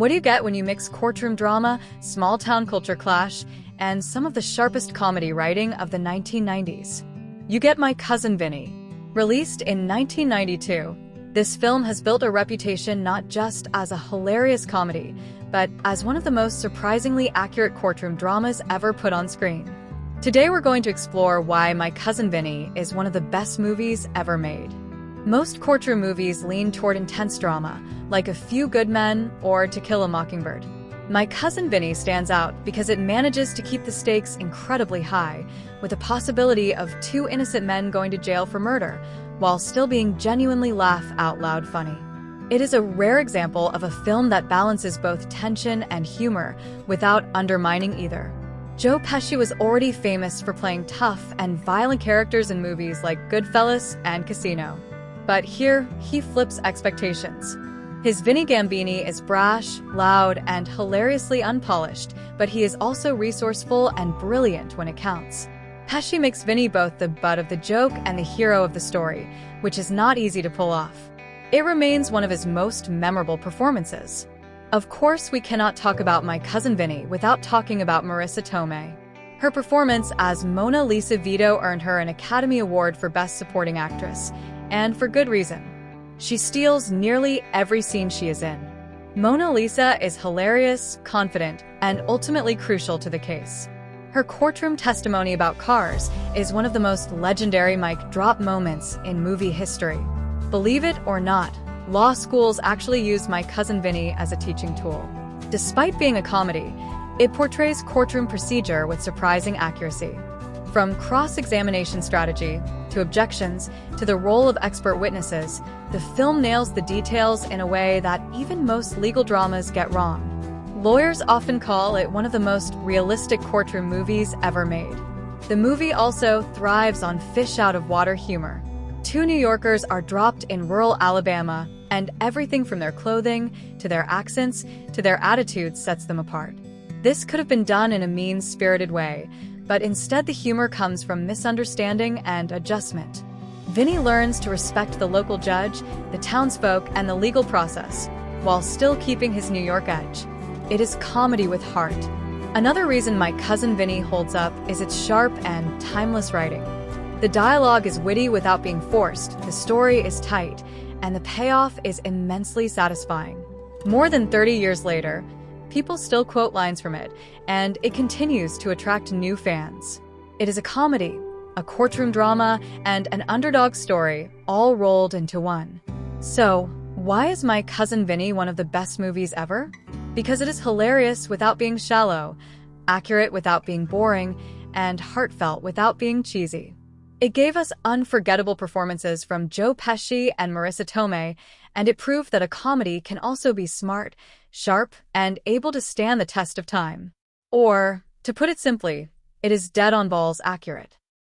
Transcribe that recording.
What do you get when you mix courtroom drama, small-town culture clash, and some of the sharpest comedy writing of the 1990s? You get My Cousin Vinny. Released in 1992, this film has built a reputation not just as a hilarious comedy, but as one of the most surprisingly accurate courtroom dramas ever put on screen. Today we're going to explore why My Cousin Vinny is one of the best movies ever made. Most courtroom movies lean toward intense drama, like A Few Good Men or To Kill a Mockingbird. My Cousin Vinny stands out because it manages to keep the stakes incredibly high, with the possibility of two innocent men going to jail for murder, while still being genuinely laugh-out-loud funny. It is a rare example of a film that balances both tension and humor without undermining either. Joe Pesci was already famous for playing tough and violent characters in movies like Goodfellas and Casino. But here, he flips expectations. His Vinny Gambini is brash, loud, and hilariously unpolished, but he is also resourceful and brilliant when it counts. Pesci makes Vinny both the butt of the joke and the hero of the story, which is not easy to pull off. It remains one of his most memorable performances. Of course, we cannot talk about My Cousin Vinny without talking about Marisa Tomei. Her performance as Mona Lisa Vito earned her an Academy Award for Best Supporting Actress, and for good reason. She steals nearly every scene she is in. Mona Lisa is hilarious, confident, and ultimately crucial to the case. Her courtroom testimony about cars is one of the most legendary mic drop moments in movie history. Believe it or not, law schools actually use My Cousin Vinny as a teaching tool. Despite being a comedy, it portrays courtroom procedure with surprising accuracy. From cross-examination strategy, to objections, to the role of expert witnesses, the film nails the details in a way that even most legal dramas get wrong. Lawyers often call it one of the most realistic courtroom movies ever made. The movie also thrives on fish-out-of-water humor. Two New Yorkers are dropped in rural Alabama, and everything from their clothing, to their accents, to their attitudes sets them apart. This could have been done in a mean-spirited way, but instead the humor comes from misunderstanding and adjustment. Vinny learns to respect the local judge, the townsfolk, and the legal process, while still keeping his New York edge. It is comedy with heart. Another reason My Cousin Vinny holds up is its sharp and timeless writing. The dialogue is witty without being forced, the story is tight, and the payoff is immensely satisfying. More than 30 years later, people still quote lines from it, and it continues to attract new fans. It is a comedy, a courtroom drama, and an underdog story, all rolled into one. So, why is My Cousin Vinny one of the best movies ever? Because it is hilarious without being shallow, accurate without being boring, and heartfelt without being cheesy. It gave us unforgettable performances from Joe Pesci and Marisa Tomei, and it proved that a comedy can also be smart, sharp, and able to stand the test of time. Or, to put it simply, it is dead-on-balls accurate.